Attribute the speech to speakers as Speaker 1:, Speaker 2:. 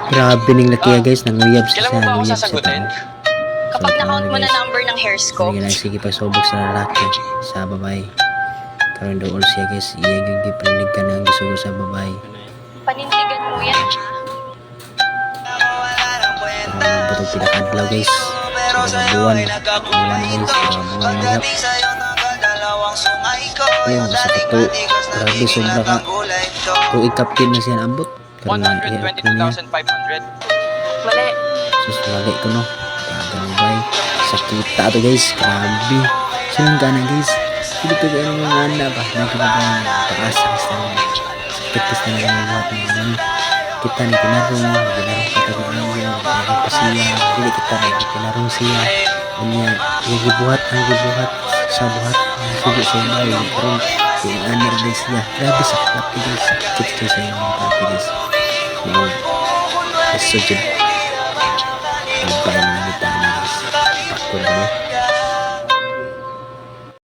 Speaker 1: Grabe ning laki guys, nanguyab siya,
Speaker 2: Kailan mo ba ako
Speaker 1: nanguyab siya
Speaker 2: sasagutin?
Speaker 1: tao.
Speaker 3: Kapag
Speaker 1: So,
Speaker 3: na-count mo na
Speaker 1: guys,
Speaker 3: number ng hairs ko,
Speaker 1: sige lang, sige pasubok sa lalaki, sa babae. Karon dool siya guys, iya yung gipanig ka ng gisugo sa babae.
Speaker 3: panindigan mo yan ha.
Speaker 1: Karon butong pinakadlaw guys. Sa buwan guys, sa buwan nila. Ayun, sa kato, grabe sobra ka. Kung i-captain na siya ambot. Karon na, iya ko niya.
Speaker 2: 122,500.
Speaker 3: Mali.
Speaker 1: Sus, mali ko no. Ganun ba sakita to guys, grabe. Sinang gana guys. Hindi ko gano'n yung ngana ba? Nagkakabang pag-asa sa sakit kasi na lang buhat ng ano. Kita ni pinarong ka taga niya, pasiya, hindi kita na pinarong siya. Kanya, yung gibuhat sa buhat, sugo sa bahay, parang yung aner guys niya. Grabe sakit guys, sakit siya sa mga guys. So,